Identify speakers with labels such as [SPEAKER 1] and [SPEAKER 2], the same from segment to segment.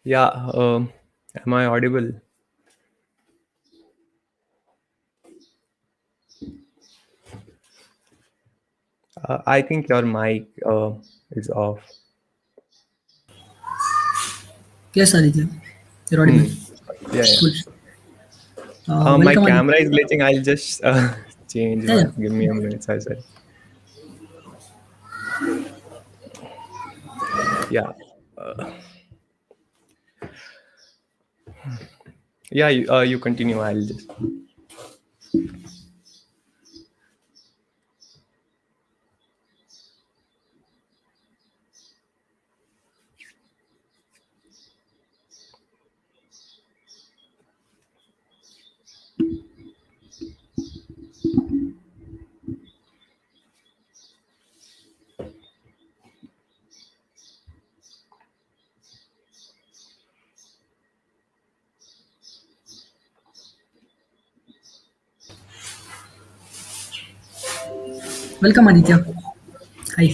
[SPEAKER 1] Yeah, am I audible? I think your mic is off.
[SPEAKER 2] Yes, Aditya, you're audible.
[SPEAKER 1] Hmm. Yeah, yeah.
[SPEAKER 2] Cool.
[SPEAKER 1] My
[SPEAKER 2] Welcome, Aditya.
[SPEAKER 1] camera is glitching. I'll just change
[SPEAKER 2] Yeah, yeah.
[SPEAKER 1] one. Give me a minute. Sorry. Yeah. Yeah, you continue. I'll just.
[SPEAKER 2] Welcome, Aditya. Hi.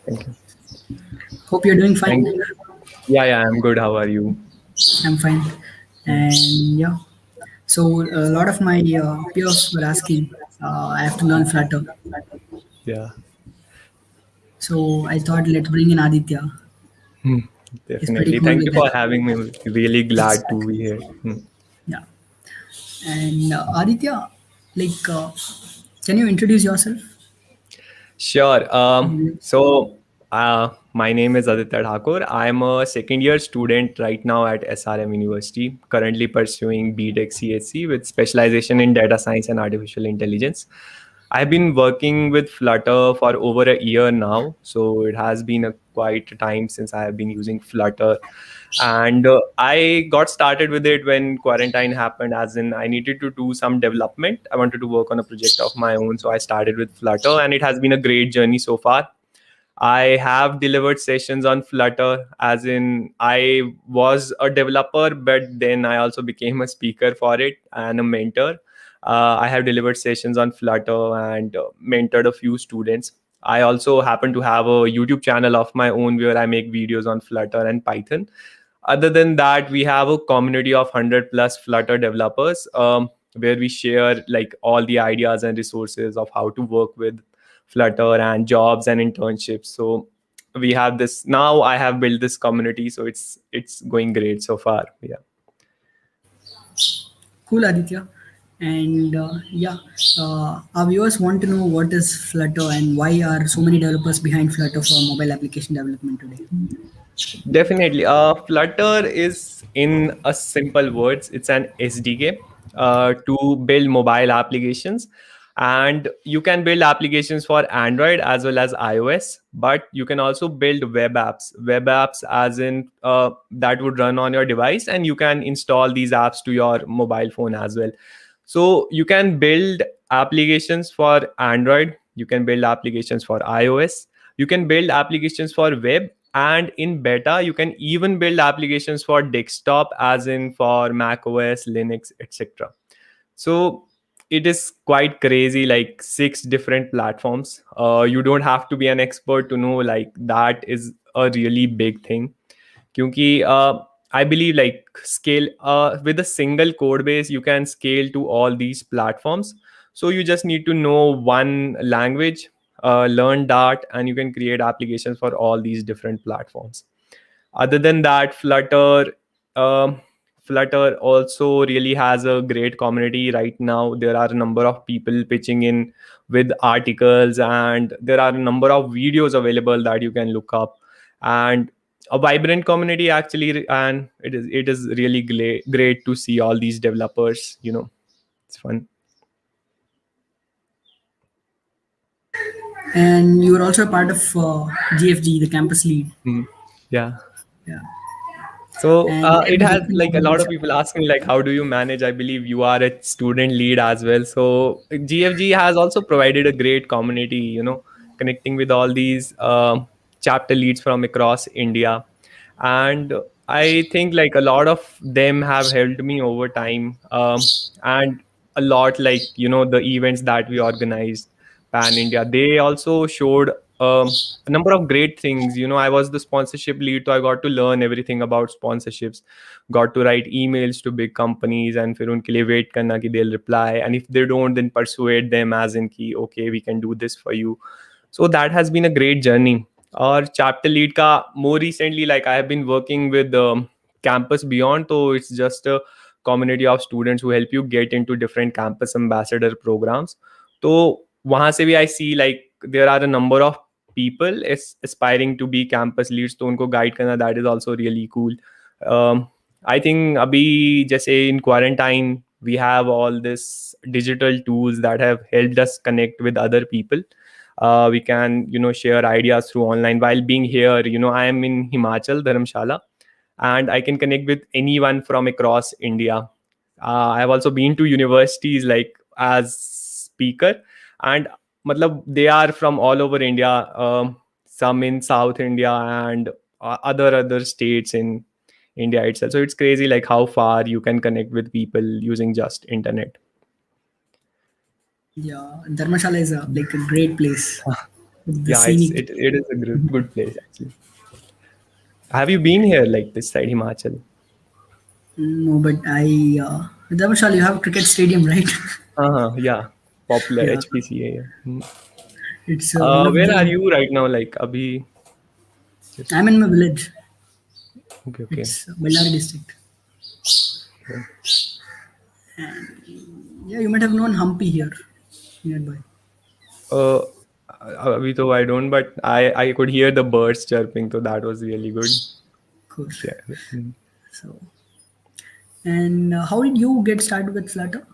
[SPEAKER 1] Thank you.
[SPEAKER 2] Hope you're doing
[SPEAKER 1] Thank
[SPEAKER 2] fine.
[SPEAKER 1] you. Yeah, yeah, I'm good. How are you?
[SPEAKER 2] I'm fine.
[SPEAKER 1] Hmm.
[SPEAKER 2] And yeah, so a lot of my peers were asking, I have to learn Flutter.
[SPEAKER 1] Yeah,
[SPEAKER 2] So I thought let's bring in Aditya.
[SPEAKER 1] hmm.
[SPEAKER 2] He's pretty
[SPEAKER 1] Definitely.
[SPEAKER 2] cool
[SPEAKER 1] Thank
[SPEAKER 2] with
[SPEAKER 1] you
[SPEAKER 2] that.
[SPEAKER 1] for having me. Really glad to be here. Hmm.
[SPEAKER 2] Yeah. And Aditya, like, can you introduce yourself?
[SPEAKER 1] Sure.
[SPEAKER 2] Mm,
[SPEAKER 1] My name is Aditya Thakur. I'm a second year student right now at SRM University, currently pursuing BTech CSC with specialization in data science and artificial intelligence. I've been working with Flutter for over a year now, so it has been a quite a time since I have been using Flutter. And I got started with it when quarantine happened, as in I needed to do some development. I wanted to work on a project of my own, so I started with Flutter, and it has been a great journey so far. I have delivered sessions on Flutter, as in I was a developer, but then I also became a speaker for it and a mentor. I have delivered sessions on Flutter and mentored a few students. I also happen to have a YouTube channel of my own where I make videos on Flutter and Python. Other than that, we have a community of 100 plus Flutter developers, where we share like all the ideas and resources of how to work with Flutter and jobs and internships. So we have this now. I have built this community, so it's going great so far. Yeah.
[SPEAKER 2] cool, Aditya. And yeah, our viewers want to know what is Flutter and why are so many developers behind Flutter for mobile application development today.
[SPEAKER 1] Definitely. Flutter is, in a simple words, it's an SDK to build mobile applications. And you can build applications for Android as well as iOS, but you can also build web apps. Web apps, as in that would run on your device, and you can install these apps to your mobile phone as well. So you can build applications for Android, you can build applications for iOS, you can build applications for web, and in beta you can even build applications for desktop, as in for Mac OS, Linux, etc. So it is quite crazy, like six different platforms. You don't have to be an expert to know like that is a really big thing. Kyunki I believe like scale with a single code base, you can scale to all these platforms. So you just need to know one language, learn that, and you can create applications for all these different platforms. Other than that, um, Flutter also really has a great community right now. There are a number of people pitching in with articles, and there are a number of videos available that you can look up, and a vibrant community actually. And it is really great to see all these developers. It's fun.
[SPEAKER 2] And you were also a part of GFG, the campus lead.
[SPEAKER 1] Mhm. Yeah.
[SPEAKER 2] Yeah.
[SPEAKER 1] So
[SPEAKER 2] And where
[SPEAKER 1] it
[SPEAKER 2] did you
[SPEAKER 1] has
[SPEAKER 2] get to know
[SPEAKER 1] like a
[SPEAKER 2] about
[SPEAKER 1] lot
[SPEAKER 2] this?
[SPEAKER 1] of people asking like how do you manage? I believe you are a student lead as well. So GFG has also provided a great community, connecting with all these chapter leads from across India, and I think like a lot of them have helped me over time, and a lot like the events that we organized pan India. They also showed a number of great things. I was the sponsorship lead, so I got to learn everything about sponsorships. Got to write emails to big companies and फिर उनके लिए wait करना कि they'll reply, and if they don't, then persuade them as in कि okay, we can do this for you. So that has been a great journey. Or chapter lead ka more recently, like I have been working with Campus Beyond, so it's just a community of students who help you get into different campus ambassador programs. तो वहां से भी I see like there are a number of people is aspiring to be campus leads, तो उनको guide करना, that is also really cool. I think अभी जैसे in quarantine we have all this digital tools that have helped us connect with other people. We can share ideas through online while being here. I am in Himachal, Dharamshala, and I can connect with anyone from across India. I have also been to universities like as speaker, and matlab they are from all over India, some in South India and other states in India itself. So it's crazy like how far you can connect with people using just internet.
[SPEAKER 2] Yeah, Dharmashala is like a great place. The
[SPEAKER 1] Yeah,
[SPEAKER 2] scenic.
[SPEAKER 1] it is a good place actually. Have you been here like this side, Himachal?
[SPEAKER 2] No, but Dharmashala, you have a cricket stadium, right?
[SPEAKER 1] Yeah, popular
[SPEAKER 2] Yeah,
[SPEAKER 1] HPCA. Yeah.
[SPEAKER 2] it's one of
[SPEAKER 1] Where are
[SPEAKER 2] the.
[SPEAKER 1] you right now? Like, abhi, just
[SPEAKER 2] I'm in my village.
[SPEAKER 1] okay, okay.
[SPEAKER 2] It's Bellary district.
[SPEAKER 1] Yeah.
[SPEAKER 2] Yeah, you might have known Hampi here, nearby.
[SPEAKER 1] Uh, abhi to I don't, but I could hear the birds chirping, so that was really good.
[SPEAKER 2] Of course.
[SPEAKER 1] Yeah.
[SPEAKER 2] So, and how did you get started with Flutter?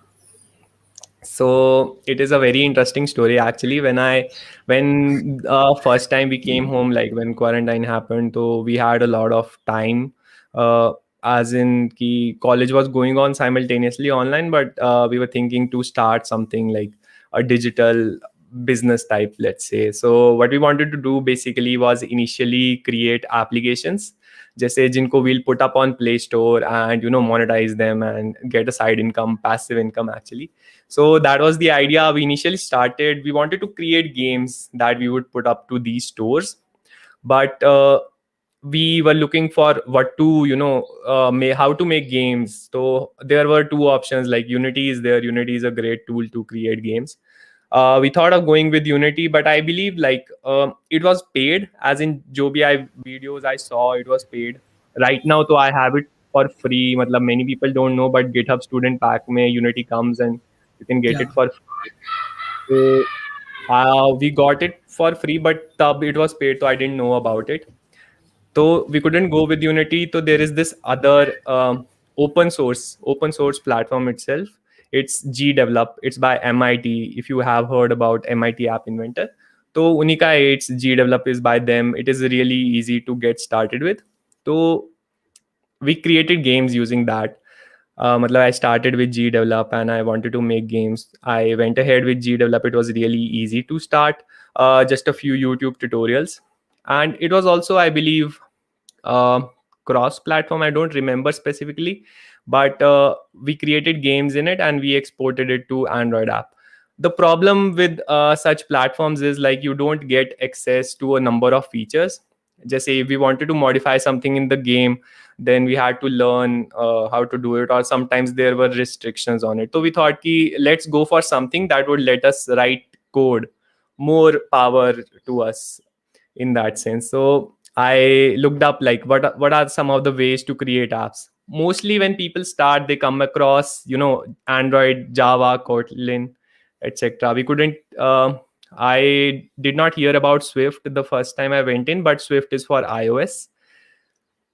[SPEAKER 1] So it is a very interesting story actually. When first time we came home, like when quarantine happened, so we had a lot of time. Uh, as in ki college was going on simultaneously online, but we were thinking to start something like a digital business type, let's say. So what we wanted to do basically was initially create applications जैसे जिनको we'll put up on Play Store and monetize them and get a side income, passive income actually. So that was the idea. We initially started, we wanted to create games that we would put up to these stores, but we were looking for what to how to make games. So there were two options, like Unity is there. Unity is a great tool to create games. We thought of going with Unity, but I believe like it was paid, as in jo bhi videos I saw, it was paid. Right now so I have it for free. Matlab, many people don't know, but GitHub student pack mein Unity comes and you can get
[SPEAKER 2] Yeah,
[SPEAKER 1] it for free. So we got it for free, but tab it was paid, so I didn't know about it. So we couldn't go with Unity. So there is this other open source platform itself. It's GDevelop. It's by MIT. If you have heard about MIT App Inventor, so Unica 8's GDevelop is by them. It is really easy to get started with. So we created games using that. Matlab, I started with GDevelop and I wanted to make games. I went ahead with GDevelop. It was really easy to start. Just a few YouTube tutorials, and it was also, I believe, uh, cross platform. I don't remember specifically, but we created games in it and we exported it to Android app. The problem with such platforms is like you don't get access to a number of features. Just say if we wanted to modify something in the game, then we had to learn how to do it, or sometimes there were restrictions on it. So we thought ki, let's go for something that would let us write code, more power to us in that sense. So I looked up like what are some of the ways to create apps. Mostly when people start, they come across Android, Java, Kotlin, etc. We couldn't. I did not hear about Swift the first time I went in, but Swift is for iOS.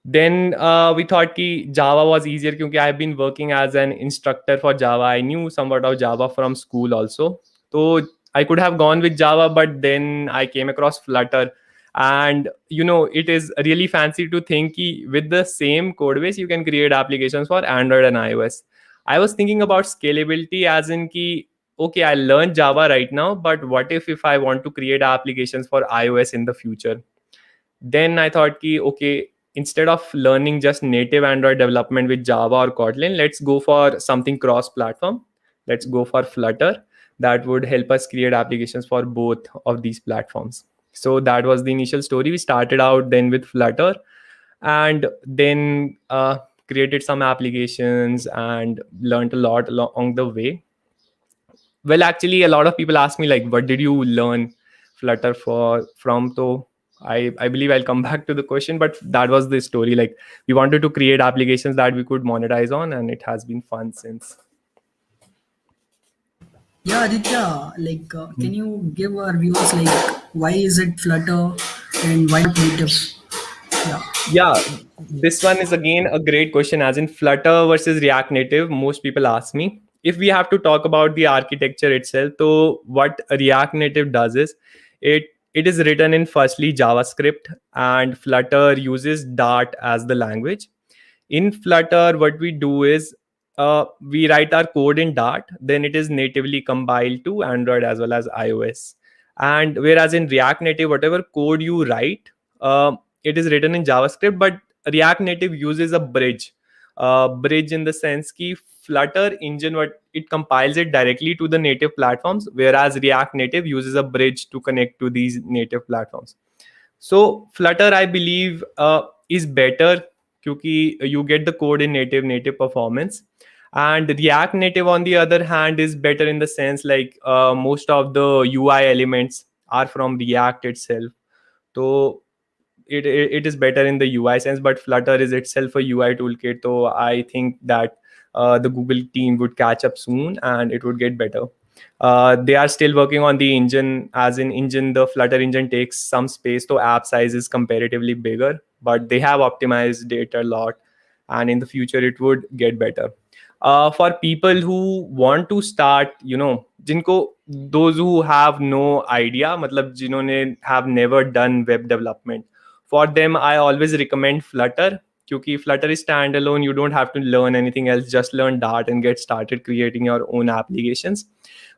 [SPEAKER 1] Then we thought ki Java was easier because I've been working as an instructor for Java. I knew somewhat of Java from school also. So I could have gone with Java, but then I came across Flutter. And it is really fancy to think ki with the same code base, you can create applications for Android and iOS. I was thinking about scalability as in ki, okay, I learned Java right now, but what if I want to create applications for iOS in the future? Then I thought ki, okay, instead of learning just native Android development with Java or Kotlin, let's go for something cross platform. Let's go for Flutter. That would help us create applications for both of these platforms. So that was the initial story. We started out then with Flutter, and then created some applications and learned a lot along the way. Well, actually, a lot of people ask me like, what did you learn Flutter for from? So I believe I'll come back to the question, but that was the story. Like, we wanted to create applications that we could monetize on, and it has been fun since.
[SPEAKER 2] Yeah, Aditya, like, can you give our viewers like why is it Flutter and why not native? Yeah.
[SPEAKER 1] Yeah, this one is again a great question. As in Flutter versus React Native, most people ask me. If we have to talk about the architecture itself, so what React Native does is it is written in firstly JavaScript, and Flutter uses Dart as the language. In Flutter, what we do is we write our code in Dart, then it is natively compiled to Android as well as iOS. And whereas in React Native, whatever code you write, it is written in JavaScript, but React Native uses a bridge. Bridge in the sense ki Flutter engine, what it compiles it directly to the native platforms, whereas React Native uses a bridge to connect to these native platforms. So Flutter, I believe, is better क्योंकि you get the code in native performance. And React Native, on the other hand, is better in the sense like most of the UI elements are from React itself. So it is better in the UI sense, but Flutter is itself a UI toolkit. So I think that the Google team would catch up soon and it would get better. They are still working on the engine. As in engine, the Flutter engine takes some space, so app size is comparatively bigger, but they have optimized it a lot, and in the future it would get better. For people who want to start, जिनको those who have no idea, मतलब जिन्होंने have never done web development, for them I always recommend Flutter. क्योंकि Flutter is standalone, you don't have to learn anything else, just learn Dart and get started creating your own applications.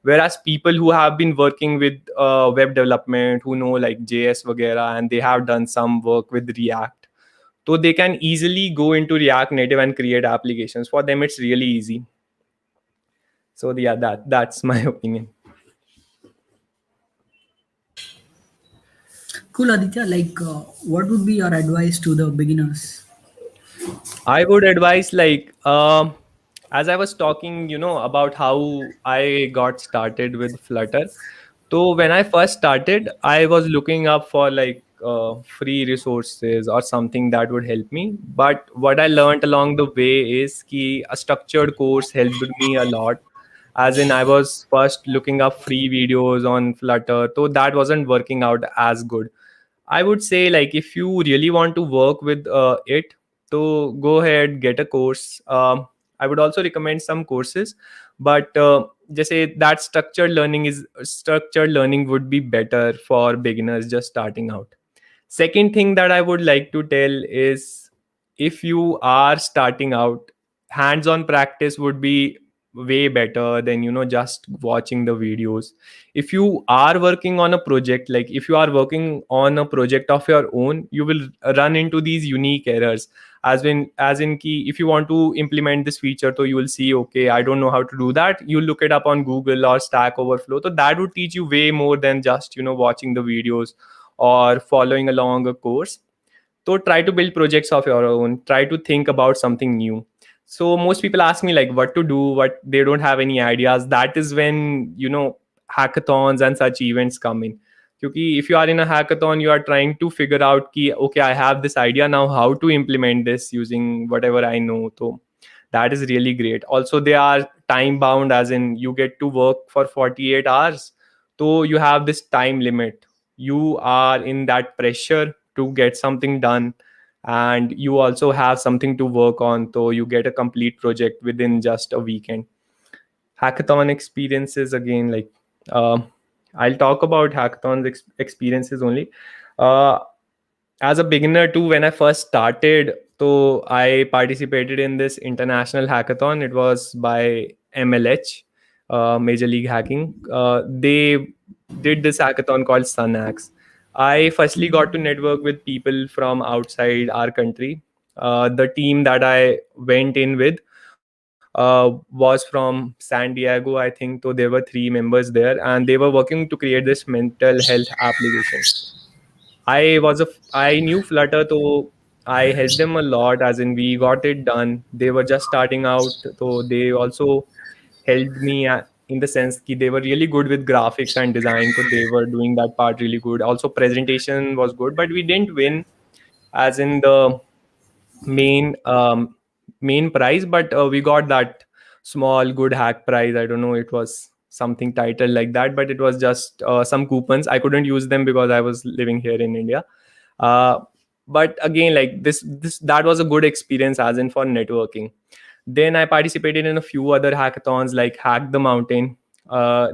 [SPEAKER 1] Whereas people who have been working with web development, who know like JS vagera, and they have done some work with React, so they can easily go into React Native and create applications. For them it's really easy. So yeah, that's my opinion.
[SPEAKER 2] Cool, Aditya. Like, what would be your advice to the beginners?
[SPEAKER 1] I would advise like as I was talking, about how I got started with Flutter. So when I first started, I was looking up for like free resources or something that would help me. But what I learned along the way is ki a structured course helped me a lot. As in, I was first looking up free videos on Flutter, so that wasn't working out as good. I would say like if you really want to work with it, so go ahead, get a course. I would also recommend some courses, but just say that structured learning would be better for beginners just starting out. Second thing that I would like to tell is, if you are starting out, hands-on practice would be way better than just watching the videos. If you are working on a project, like if you are working on a project of your own, you will run into these unique errors. As in key, if you want to implement this feature, so you will see, okay, I don't know how to do that. You look it up on Google or Stack Overflow, so that would teach you way more than just watching the videos or following along a course. So try to build projects of your own, try to think about something new. So most people ask me like what to do, what they don't have any ideas. That is when hackathons and such events come in. Because if you are in a hackathon, you are trying to figure out ki, okay, I have this idea now, how to implement this using whatever I know. So that is really great. Also, they are time bound, as in you get to work for 48 hours. So you have this time limit. You are in that pressure to get something done, and you also have something to work on, so you get a complete project within just a weekend. Hackathon experiences, again, like uh, I'll talk about hackathons experiences only. uh, as a beginner too, when I first started, so I participated in this international hackathon. It was by MLH, Major League Hacking. They did this hackathon called Sunax. I firstly got to network with people from outside our country. The team that I went in with was from San Diego, I think. So there were three members there, and they were working to create this mental health application. I knew Flutter, so I helped them a lot. As in, we got it done. They were just starting out, so they also helped me in the sense that they were really good with graphics and design, so they were doing that part really good. Also, presentation was good, but we didn't win as in the main main prize, but we got that small good hack prize. I don't know, it was something titled like that, but it was just some coupons. I couldn't use them because I was living here in India. uh, but again, like this that was a good experience as in for networking. Then I participated in a few other hackathons like Hack the Mountain.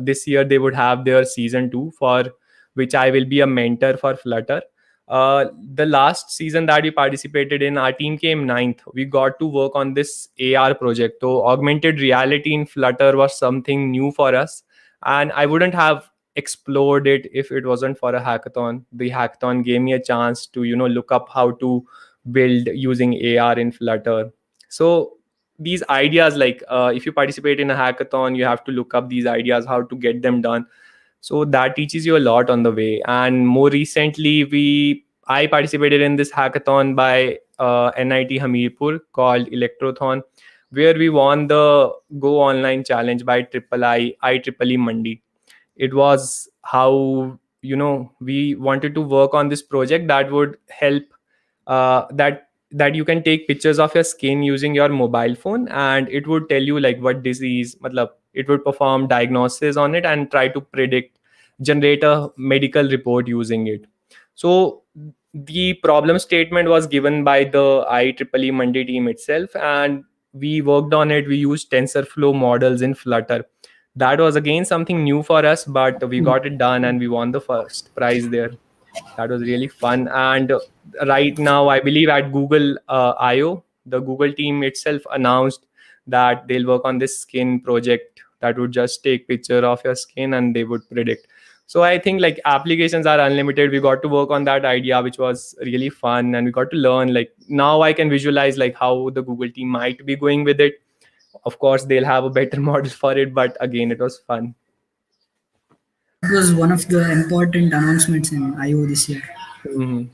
[SPEAKER 1] This year they would have their season 2, for which I will be a mentor for Flutter. The last season that we participated in, our team came ninth. We got to work on this AR project. So augmented reality in Flutter was something new for us, and I wouldn't have explored it if it wasn't for a hackathon. The hackathon gave me a chance to look up how to build using AR in Flutter. So these ideas, like if you participate in a hackathon, you have to look up these ideas, how to get them done. So that teaches you a lot on the way. And more recently, I participated in this hackathon by NIT Hamirpur called Electrothon, where we won the Go Online Challenge by IEEE Mandi. It was how we wanted to work on this project that would help, that you can take pictures of your skin using your mobile phone, and it would tell you like what disease, matlab, it would perform diagnosis on it and try to predict, generate a medical report using it. So the problem statement was given by the IEEE Monday team itself, and we worked on it. We used TensorFlow models in Flutter. That was again something new for us, but we got it done and we won the first prize there. That was really fun. And right now, I believe at Google I/O, the Google team itself announced that they'll work on this skin project that would just take picture of your skin and they would predict. So I think like applications are unlimited. We got to work on that idea, which was really fun, and we got to learn. Like now, I can visualize like how the Google team might be going with it. Of course, they'll have a better model for it, but again, it was fun.
[SPEAKER 2] That was one of the important announcements in IO this year
[SPEAKER 1] Mhm.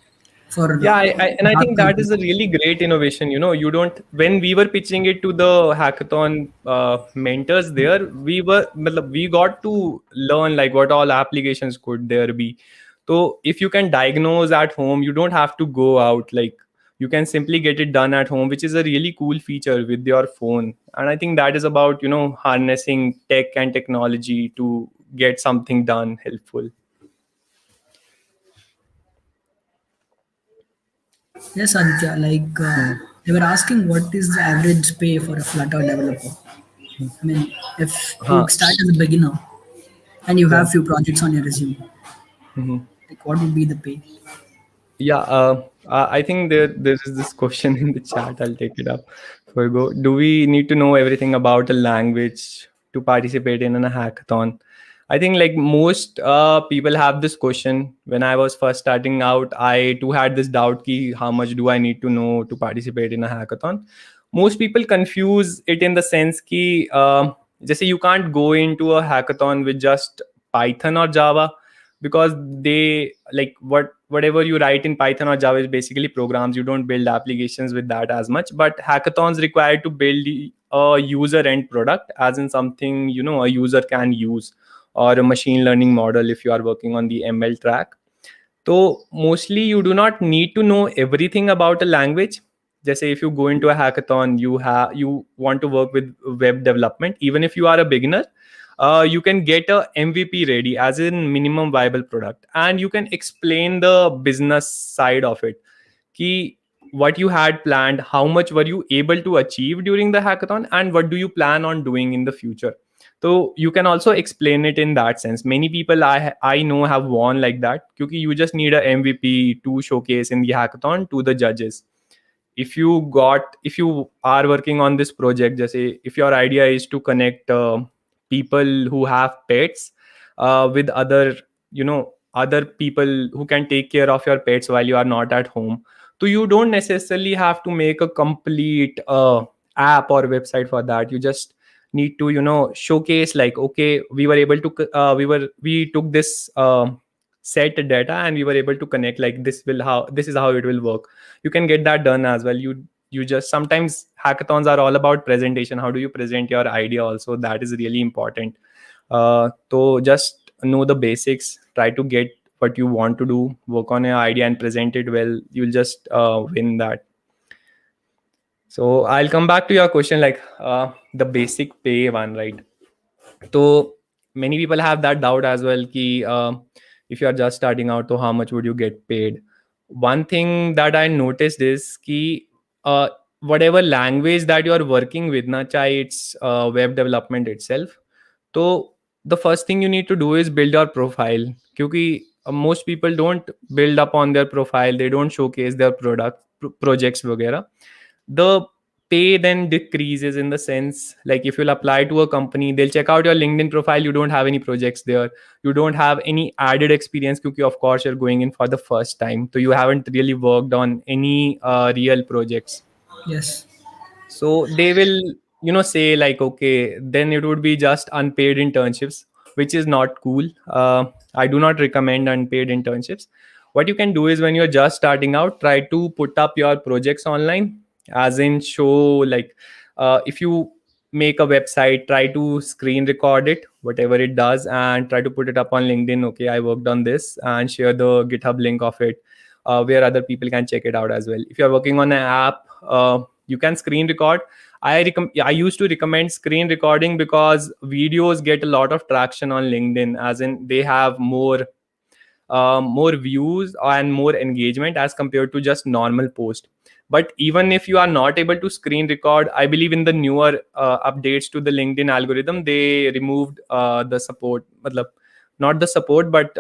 [SPEAKER 2] for
[SPEAKER 1] Yeah, and I
[SPEAKER 2] dark
[SPEAKER 1] think that
[SPEAKER 2] company.
[SPEAKER 1] is a really great innovation. You don't, when we were pitching it to the hackathon mentors there, matlab, we got to learn like what all applications could there be. So if you can diagnose at home, you don't have to go out. Like you can simply get it done at home, which is a really cool feature with your phone. And I think that is about harnessing tech and technology to get something done helpful.
[SPEAKER 2] Yes, Aditya, like
[SPEAKER 1] Hmm.
[SPEAKER 2] they were asking what is the average pay for a Flutter developer. I mean, if you
[SPEAKER 1] Huh.
[SPEAKER 2] start as a beginner and you
[SPEAKER 1] Yeah.
[SPEAKER 2] have few projects on your resume,
[SPEAKER 1] Mhm.
[SPEAKER 2] like what would be the pay?
[SPEAKER 1] Yeah, I think there is this question in the chat. I'll take it up before we go. Do we need to know everything about a language to participate in a hackathon? I think like most people have this question. When I was first starting out, I too had this doubt: ki, how much do I need to know to participate in a hackathon? Most people confuse it in the sense ki, just you can't go into a hackathon with just Python or Java, because they like whatever you write in Python or Java is basically programs. You don't build applications with that as much, but hackathons require to build a user end product, as in something a user can use, or a machine learning model if you are working on the ML track. So mostly you do not need to know everything about a language. Just say if you go into a hackathon, you want to work with web development, even if you are a beginner, you can get a MVP ready, as in minimum viable product, and you can explain the business side of it. Ki what you had planned, how much were you able to achieve during the hackathon, and what do you plan on doing in the future. So you can also explain it in that sense. Many people I know have won like that, because you just need a MVP to showcase in the hackathon to the judges. If you are working on this project, just say if your idea is to connect people who have pets with other people who can take care of your pets while you are not at home, so you don't necessarily have to make a complete app or website for that. You just need to showcase like, okay, we were able to we took this set data and we were able to connect like this is how it will work. You can get that done as well. You just sometimes hackathons are all about presentation. How do you present your idea also? That is really important. So just know the basics, try to get what you want to do, work on your idea and present it well. You'll just win that. So I'll come back to your question, like the basic pay one, right? So many people have that doubt as well ki, if you are just starting out, so how much would you get paid? One thing that I noticed is ki, whatever language that you are working with, na chahe it's web development itself, so the first thing you need to do is build your profile. Because most people don't build up on their profile, they don't showcase their projects वगैरह. The pay then decreases in the sense, like if you'll apply to a company, they'll check out your LinkedIn profile, you don't have any projects there, you don't have any added experience because of course you're going in for the first time, so you haven't really worked on any real projects.
[SPEAKER 2] Yes.
[SPEAKER 1] So they will, say like, okay, then it would be just unpaid internships, which is not cool. I do not recommend unpaid internships. What you can do is when you're just starting out, try to put up your projects online, as in show like, if you make a website, try to screen record it, whatever it does, and try to put it up on LinkedIn. Okay, I worked on this, and share the GitHub link of it, where other people can check it out as well. If you're working on an app, you can screen record. I used to recommend screen recording because videos get a lot of traction on LinkedIn, as in they have more views and more engagement as compared to just normal post. But even if you are not able to screen record, I believe in the newer updates to the LinkedIn algorithm, they removed the support, matlab, not the support, but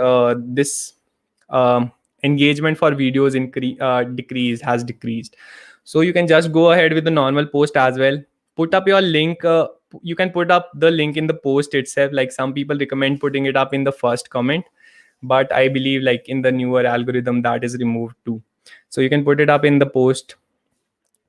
[SPEAKER 1] this engagement for videos has decreased. So you can just go ahead with the normal post as well. Put up your link. You can put up the link in the post itself. Like some people recommend putting it up in the first comment, but I believe like in the newer algorithm that is removed too. So you can put it up in the post.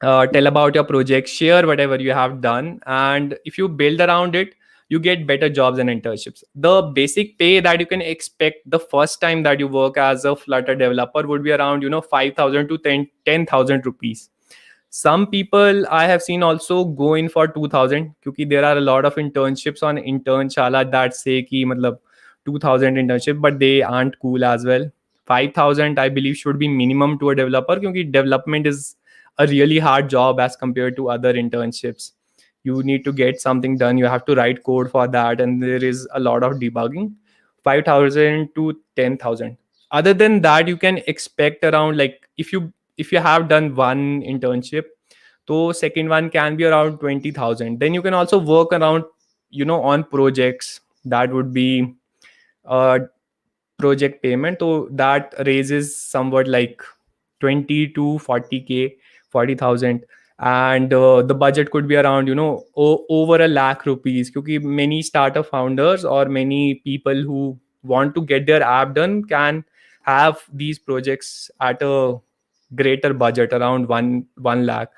[SPEAKER 1] Tell about your project, share whatever you have done, and if you build around it, you get better jobs and internships. The basic pay that you can expect the first time that you work as a Flutter developer would be around 5,000 to 10,000 rupees. Some people I have seen also go in for 2,000, because there are a lot of internships on Internshala that say ki matlab 2,000 internship, but they aren't cool as well. 5,000 I believe should be minimum to a developer, because development is a really hard job as compared to other internships. You need to get something done, you have to write code for that, and there is a lot of debugging. 5,000 to 10,000. Other than that, you can expect around, like, if you have done one internship, so second one can be around 20,000. Then you can also work around on projects. That would be project payment, so that raises somewhat like 20 to 40k, 40,000. And the budget could be around over a lakh rupees, because many startup founders or many people who want to get their app done can have these projects at a greater budget around 1 lakh.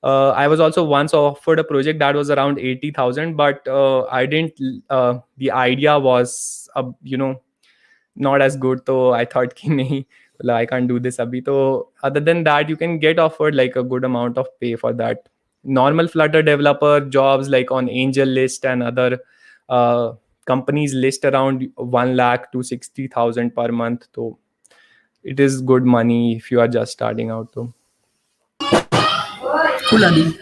[SPEAKER 1] I was also once offered a project that was around 80,000, but I didn't. The idea was, not as good. So I thought, ki nahi, मतलब I can't do this abhi. So other than that, you can get offered like a good amount of pay for that. Normal Flutter developer jobs like on Angel List and other companies list around 1 lakh to 60,000 per month. So it is good money if you are just starting out. So.
[SPEAKER 2] Cool, Adi.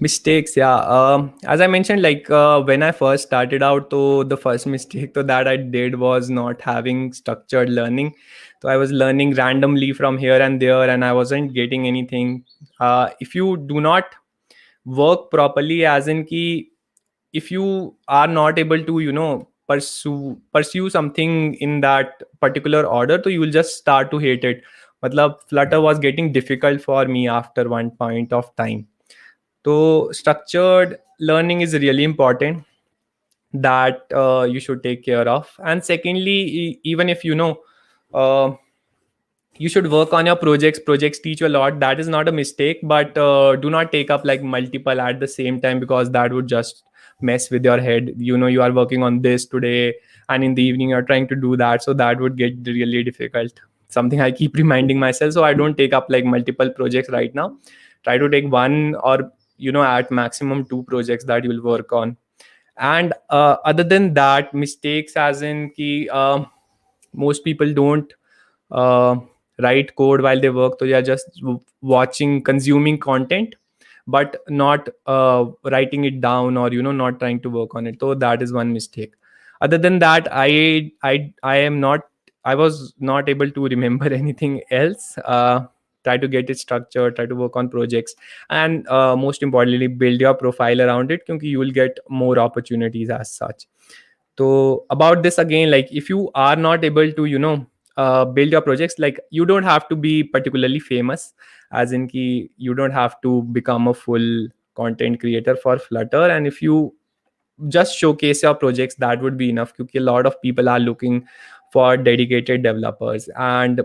[SPEAKER 1] Mistakes, yeah. As I mentioned, like when I first started out, so the first mistake that I did was not having structured learning. So I was learning randomly from here and there, and I wasn't getting anything. If you do not work properly, as in ki, if you are not able to pursue something in that particular order, so you will just start to hate it. Matlab, Flutter was getting difficult for me after one point of time. So structured learning is really important, that you should take care of. And secondly, even if uh, you should work on your projects teach you a lot. That is not a mistake, but do not take up like multiple at the same time, because that would just mess with your head. You are working on this today, and in the evening you're trying to do that, so that would get really difficult. Something I keep reminding myself, so I don't take up like multiple projects right now. Try to take one, or at maximum two projects that you will work on. And other than that, mistakes as in ki, most people don't uh, write code while they work, so they are just watching, consuming content, but not writing it down, or not trying to work on it. So that is one mistake. Other than that, I am not, I was not able to remember anything else. Try to get it structured, try to work on projects, and most importantly, build your profile around it, because you will get more opportunities as such. So about this again, like if you are not able to build your projects, like you don't have to be particularly famous, as in ki you don't have to become a full content creator for Flutter. And if you just showcase your projects, that would be enough, because a lot of people are looking for dedicated developers. And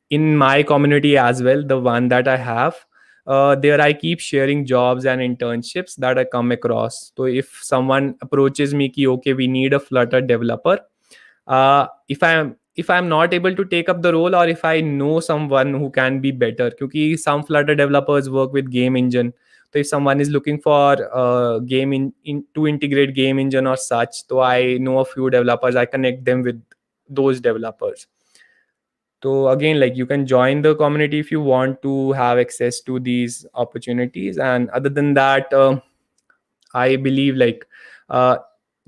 [SPEAKER 1] in my community as well, the one that I have, there I keep sharing jobs and internships that I come across. So if someone approaches me ki okay, we need a Flutter developer, if I'm not able to take up the role, or if I know someone who can be better, because some Flutter developers work with game engine. So if someone is looking for to integrate game engine or such, so I know a few developers, I connect them with those developers. So again, like you can join the community if you want to have access to these opportunities. And other than that, I believe like uh,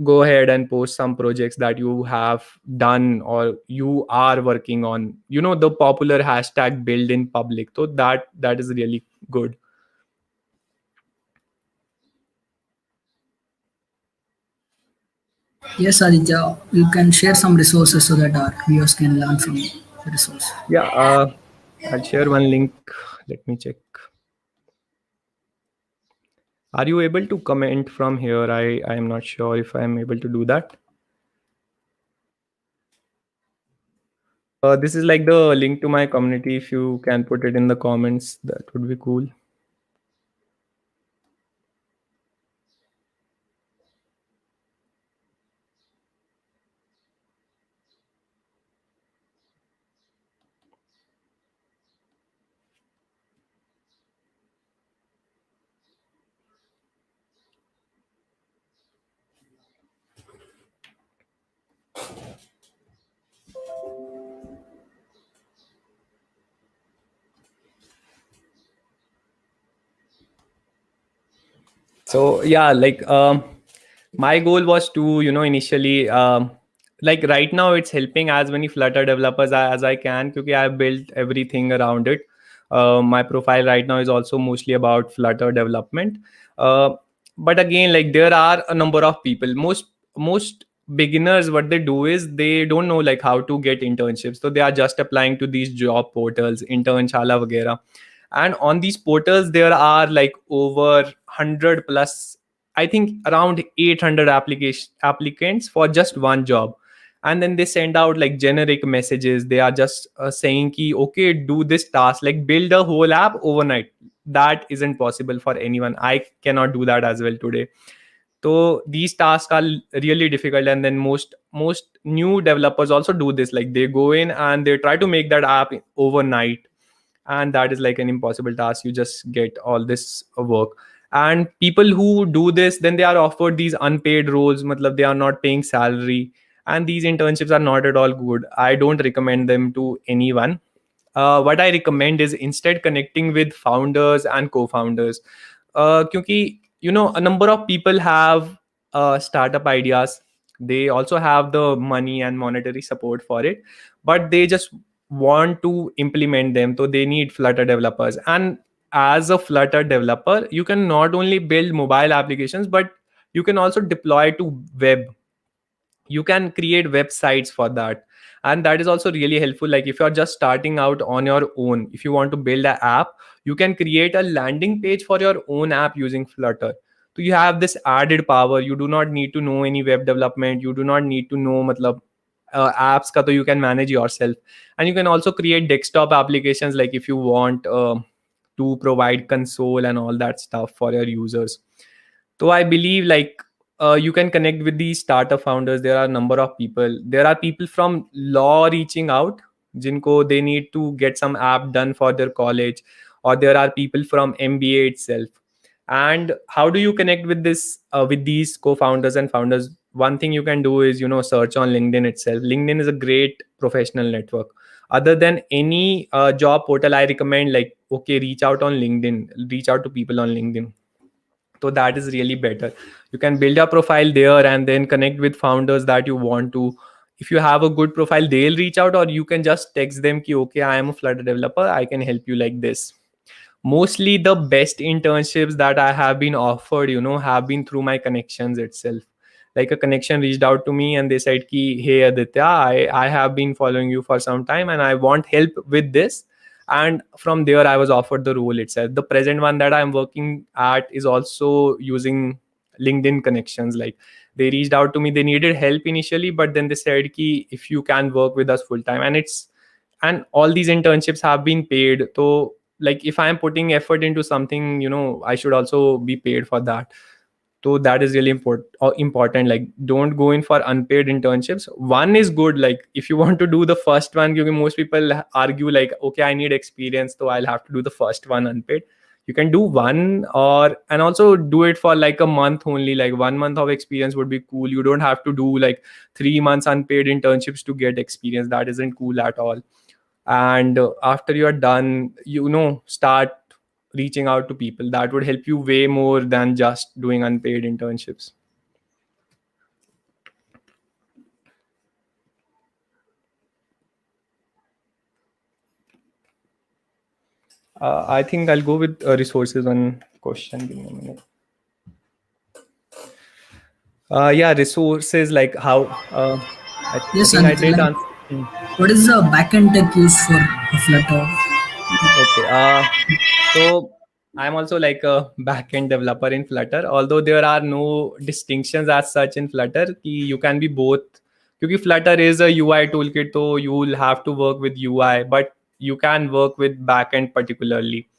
[SPEAKER 1] go ahead and post some projects that you have done or you are working on. The popular hashtag build in public. So that is really good.
[SPEAKER 2] Yes, Aditya, you can share some resources so that our viewers can learn from the resource.
[SPEAKER 1] Yeah, I'll share one link. Let me check. Are you able to comment from here? I am not sure if I am able to do that. This is like the link to my community. If you can put it in the comments, that would be cool. So yeah, like my goal was to initially like right now it's helping as many Flutter developers as I can, because I built everything around it. My profile right now is also mostly about Flutter development. uh, but again, like there are a number of people, most beginners, what they do is they don't know like how to get internships, so they are just applying to these job portals, Internshala vagera. And on these portals there are like over 100 plus, I think around 800 application applicants for just one job. And then they send out like generic messages. They are just saying ki okay, do this task, like build a whole app overnight. That isn't possible for anyone. I cannot do that as well today. So these tasks are really difficult. And then most new developers also do this, like they go in and they try to make that app overnight. And that is like an impossible task. You just get all this work. And people who do this, then they are offered these unpaid roles, matlab they are not paying salary. And these internships are not at all good. I don't recommend them to anyone. What I recommend is instead connecting with founders and co-founders. Kyunki, a number of people have startup ideas. They also have the money and monetary support for it, but they just want to implement them. So they need Flutter developers. And as a Flutter developer, you can not only build mobile applications, but you can also deploy to web. You can create websites for that. And that is also really helpful. Like if you're just starting out on your own, if you want to build an app, you can create a landing page for your own app using Flutter. So you have this added power. You do not need to know any web development. You do not need to know matlab, apps ka to you can manage yourself. And you can also create desktop applications, like if you want to provide console and all that stuff for your users. So I believe like you can connect with these startup founders. There are a number of people. There are people from law reaching out, jinko they need to get some app done for their college, or there are people from MBA itself. And how do you connect with this with these co-founders and founders? One thing you can do is, search on LinkedIn itself. LinkedIn is a great professional network. Other than any job portal, I recommend, like, okay, reach out on LinkedIn, reach out to people on LinkedIn. So that is really better. You can build a profile there and then connect with founders that you want to. If you have a good profile, they'll reach out, or you can just text them ki, okay, I am a Flutter developer, I can help you like this. Mostly the best internships that I have been offered, have been through my connections itself. Like a connection reached out to me and they said ki, hey Aditya, I have been following you for some time and I want help with this. And from there I was offered the role itself. The present one that I'm working at is also using LinkedIn connections. Like, they reached out to me, they needed help initially, but then they said ki, if you can work with us full time, and all these internships have been paid. So like, if I am putting effort into something, I should also be paid for that. So that is really important. Like, don't go in for unpaid internships. One is good, like if you want to do the first one, because most people argue like, okay, I need experience, so I'll have to do the first one unpaid. You can do one, or and also do it for like a month only. Like 1 month of experience would be cool. You don't have to do like 3 months unpaid internships to get experience. That isn't cool at all. And after you're done, start reaching out to people. That would help you way more than just doing unpaid internships. I think I'll go with resources on question. Give me a minute. Yeah, resources, like how I
[SPEAKER 2] Yes,
[SPEAKER 1] think I
[SPEAKER 2] and
[SPEAKER 1] did
[SPEAKER 2] like,
[SPEAKER 1] answer.
[SPEAKER 2] what is the backend tech used for a Flutter?
[SPEAKER 1] Okay. So I'm also like a backend developer in Flutter, although there are no distinctions as such in Flutter. Ki you can be both. Because Flutter is a UI toolkit, so you will have to work with UI, but you can work with backend particularly.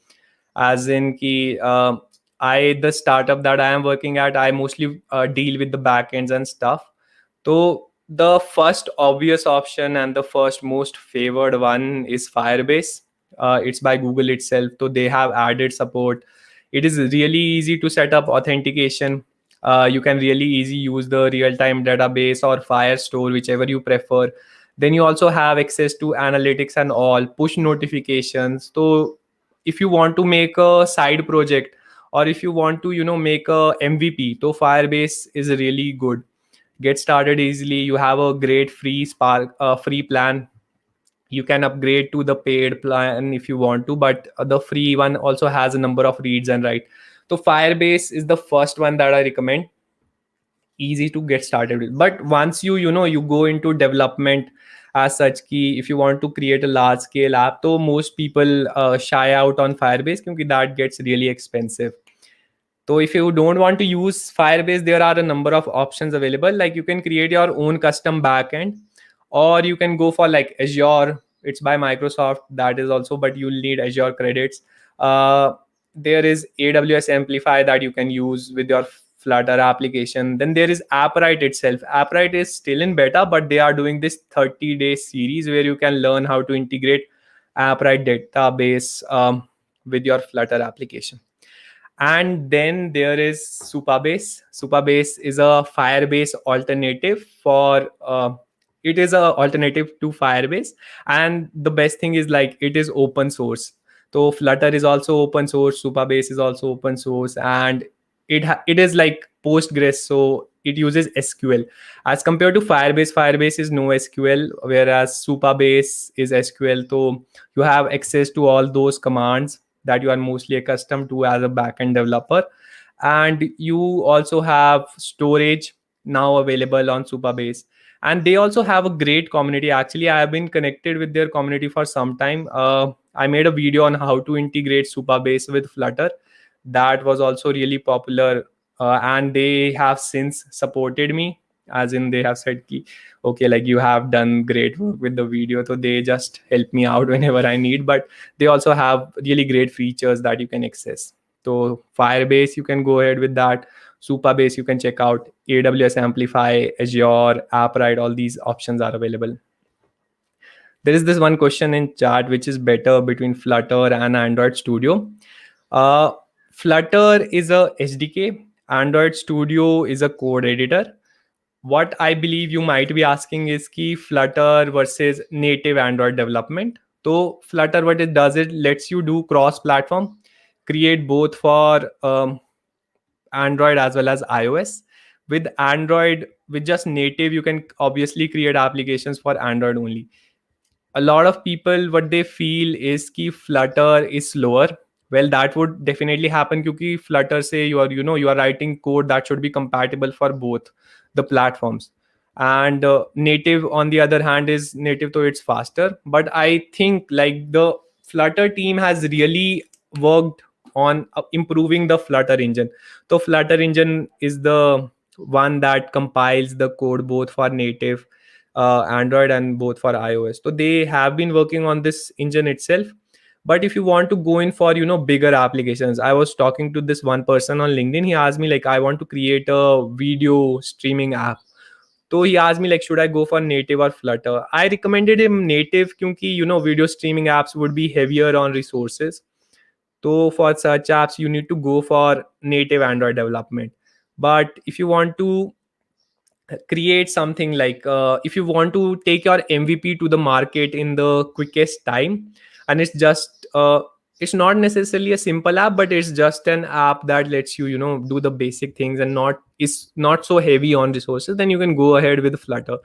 [SPEAKER 1] As in ki, the startup that I am working at, I mostly deal with the backends and stuff. So the first obvious option and the first most favored one is Firebase. It's by Google itself, so they have added support. It is really easy to set up authentication. You can really easy use the real-time database or Firestore, whichever you prefer. Then you also have access to analytics and all push notifications. So if you want to make a side project, or if you want to make a MVP, so Firebase is really good. Get started easily. You have a great free Spark free plan. You can upgrade to the paid plan if you want to, but the free one also has a number of reads and write. So Firebase is the first one that I recommend. Easy to get started with. But once you go into development as such, key, if you want to create a large scale app, so most people shy out on Firebase because that gets really expensive. So if you don't want to use Firebase, there are a number of options available. Like, you can create your own custom backend, or you can go for like Azure. It's by Microsoft. That is also, but you'll need Azure credits. Uh, there is AWS Amplify that you can use with your Flutter application. Then there is AppWrite itself. AppWrite is still in beta, but they are doing this 30-day series where you can learn how to integrate AppWrite database with your Flutter application. And then there is Supabase. Supabase is a Firebase alternative for it is a alternative to Firebase. And the best thing is, like, it is open source. So Flutter is also open source, Supabase is also open source, and it is like Postgres, so it uses SQL. As compared to Firebase, Firebase is no SQL, whereas Supabase is SQL. So you have access to all those commands that you are mostly accustomed to as a backend developer. And you also have storage now available on Supabase. And they also have a great community. Actually, I have been connected with their community for some time. I made a video on how to integrate Supabase with Flutter. That was also really popular. And they have since supported me as in they have said ki, okay, like you have done great work with the video, so they just help me out whenever I need. But they also have really great features that you can access. So Firebase, you can go ahead with that. Supabase, you can check out. AWS Amplify, Azure, AppWrite, all these options are available. There is this one question in chat, which is better between Flutter and Android Studio. uh, Flutter is a SDK, Android Studio is a code editor. What I believe you might be asking is ki Flutter versus native Android development. So Flutter, what it does, it lets you do cross-platform, create both for Android as well as iOS. With Android, with just native, you can obviously create applications for Android only. A lot of people, what they feel is ki Flutter is slower. Well, that would definitely happen because Flutter say you are writing code that should be compatible for both the platforms. And native, on the other hand, is native, so it's faster. But I think like the Flutter team has really worked on improving the Flutter engine. So Flutter engine is the one that compiles the code both for native Android and both for iOS. So they have been working on this engine itself. But if you want to go in for bigger applications, I was talking to this one person on LinkedIn. He asked me like, I want to create a video streaming app. So he asked me like, should I go for native or Flutter? I recommended him native because video streaming apps would be heavier on resources. So for such apps, you need to go for native Android development. But if you want to create something like if you want to take your MVP to the market in the quickest time, and it's not necessarily a simple app, but it's just an app that lets you do the basic things and not so heavy on resources, then you can go ahead with Flutter.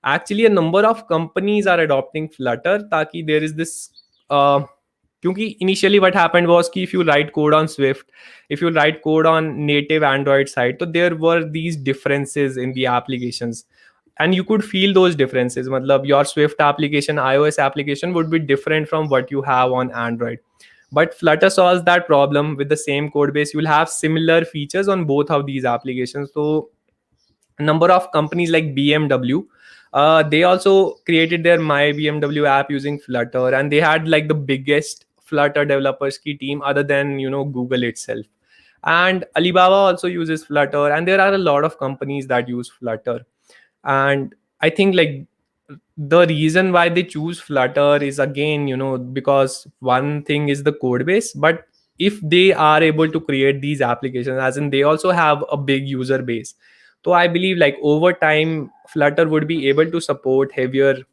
[SPEAKER 1] Actually, a number of companies are adopting Flutter taki there is this क्योंकि initially what happened was कि if you write code on Swift, if you write code on native Android side, so there were these differences in the applications, and you could feel those differences. मतलब your Swift application, iOS application would be different from what you have on Android. But Flutter solves that problem with the same code base. You'll have similar features on both of these applications. So a number of companies like BMW, they also created their My BMW app using Flutter, and they had like the biggest Flutter developers key team other than Google itself. And Alibaba also uses Flutter, and there are a lot of companies that use Flutter. And I think like the reason why they choose Flutter is again because one thing is the code base, but if they are able to create these applications, as in they also have a big user base, so I believe like over time Flutter would be able to support heavier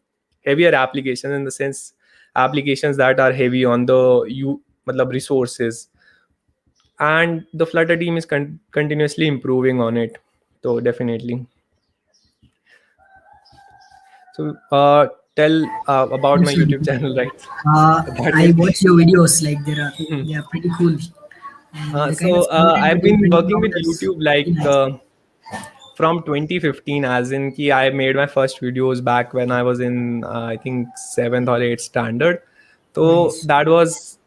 [SPEAKER 1] applications, in the sense applications that are heavy on the matlab resources. And the Flutter team is continuously improving on it. So definitely. So tell about my YouTube channel, right? That
[SPEAKER 2] I
[SPEAKER 1] would be.
[SPEAKER 2] watch your videos. Like they are pretty cool, and the kind of content
[SPEAKER 1] I've
[SPEAKER 2] that you
[SPEAKER 1] been
[SPEAKER 2] bring
[SPEAKER 1] working
[SPEAKER 2] out
[SPEAKER 1] with
[SPEAKER 2] is
[SPEAKER 1] YouTube
[SPEAKER 2] pretty
[SPEAKER 1] like
[SPEAKER 2] nice.
[SPEAKER 1] from 2015, as in ki I made my first videos back when I was in I think 7th or 8th standard. So
[SPEAKER 2] Nice.
[SPEAKER 1] that was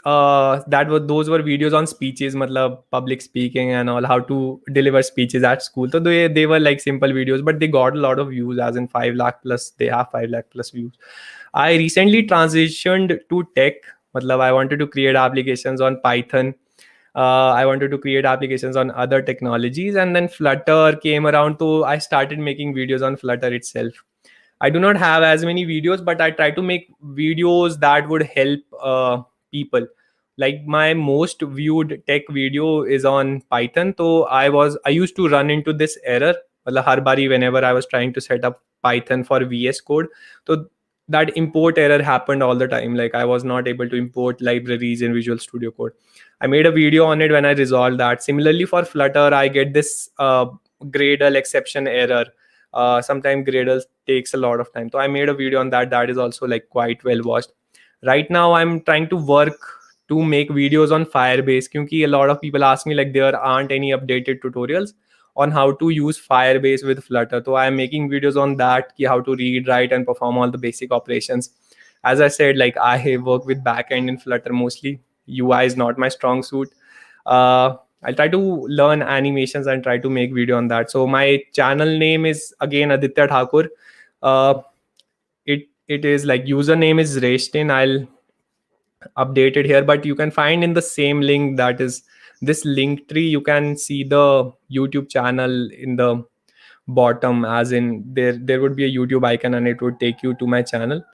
[SPEAKER 1] those were videos on speeches, matlab public speaking and all, how to deliver speeches at school. So they were like simple videos, but they got a lot of views, as in 5 lakh plus. They have 5 lakh plus views. I recently transitioned to tech. Matlab I wanted to create applications on Python. I wanted to create applications on other technologies, and then Flutter came around. So I started making videos on Flutter itself. I do not have as many videos, but I try to make videos that would help people. Like my most viewed tech video is on Python. So I used to run into this error. मतलब हर बारी whenever I was trying to set up Python for VS Code, so that import error happened all the time. Like I was not able to import libraries in Visual Studio Code. I made a video on it when I resolved that. Similarly for Flutter, I get this Gradle exception error. Sometimes Gradle takes a lot of time. So I made a video on that. That is also like quite well watched. Right now, I'm trying to work to make videos on Firebase because a lot of people ask me like there aren't any updated tutorials on how to use Firebase with Flutter. So I'm making videos on that, ki how to read, write, and perform all the basic operations. As I said, like I work with backend in Flutter mostly. UI is not my strong suit. I'll try to learn animations and try to make video on that. So my channel name is again Aditya Thakur. Uh, it is like username is Reshtin. I'll update it here, but you can find in the same link, that is this link tree. You can see the YouTube channel in the bottom, as in there would be a YouTube icon and it would take you to my channel.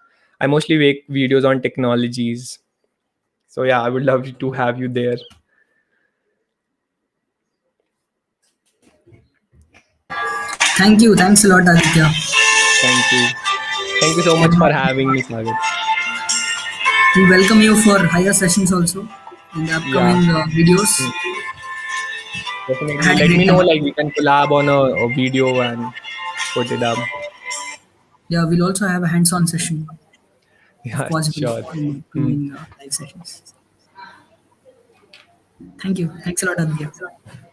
[SPEAKER 1] I mostly make videos on technologies. So yeah, I would love to have you there.
[SPEAKER 2] Thank you. Thanks a lot, Aditya.
[SPEAKER 1] Thank you. Thank you so much for having me, Sagar.
[SPEAKER 2] We welcome you for higher sessions also in the upcoming videos.
[SPEAKER 1] Definitely.
[SPEAKER 2] Had a
[SPEAKER 1] Let
[SPEAKER 2] great
[SPEAKER 1] me know,
[SPEAKER 2] time.
[SPEAKER 1] like we can collab on a video and put it up.
[SPEAKER 2] Yeah, we'll also have a hands-on session if
[SPEAKER 1] Yeah,
[SPEAKER 2] possible
[SPEAKER 1] sure.
[SPEAKER 2] in
[SPEAKER 1] Hmm.
[SPEAKER 2] upcoming live sessions. Thank you. Thanks a lot, Aditya.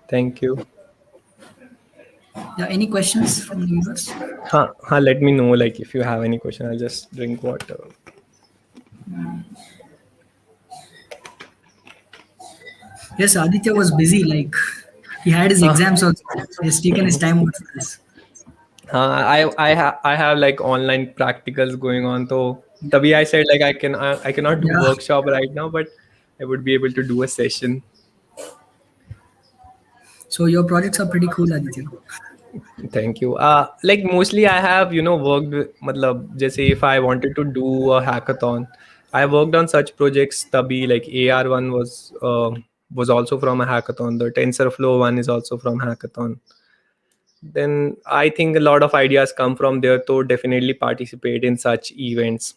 [SPEAKER 1] Thank you.
[SPEAKER 2] Yeah, any questions from the viewers?
[SPEAKER 1] Let me know, like if you have any question. I'll just drink water.
[SPEAKER 2] Yes, Aditya was busy. Like he had his
[SPEAKER 1] Huh.
[SPEAKER 2] exams also. He's taken his time out for this.
[SPEAKER 1] I have like online practicals going on. So tabhi I said like I cannot do
[SPEAKER 2] Yeah.
[SPEAKER 1] workshop right now, but I would be able to do a session.
[SPEAKER 2] So your projects are pretty cool, Aditya.
[SPEAKER 1] Thank you. Like mostly I have, worked with, matlab, जैसे if I wanted to do a hackathon, I worked on such projects. तभी like AR1 was also from a hackathon. The TensorFlow one is also from hackathon. Then I think a lot of ideas come from there. So definitely participate in such events.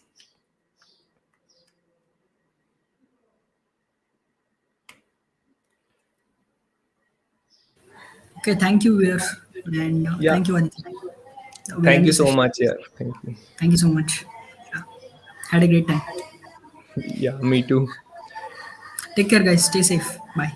[SPEAKER 2] Okay, thank you, viewers, and
[SPEAKER 1] Yeah.
[SPEAKER 2] thank you, Aditya. We'll
[SPEAKER 1] Thank
[SPEAKER 2] end
[SPEAKER 1] you
[SPEAKER 2] the
[SPEAKER 1] so
[SPEAKER 2] session.
[SPEAKER 1] much. Yeah. Thank you.
[SPEAKER 2] Thank you so much. Yeah. Had a great time.
[SPEAKER 1] Yeah. Me too.
[SPEAKER 2] Take care, guys. Stay safe. Bye.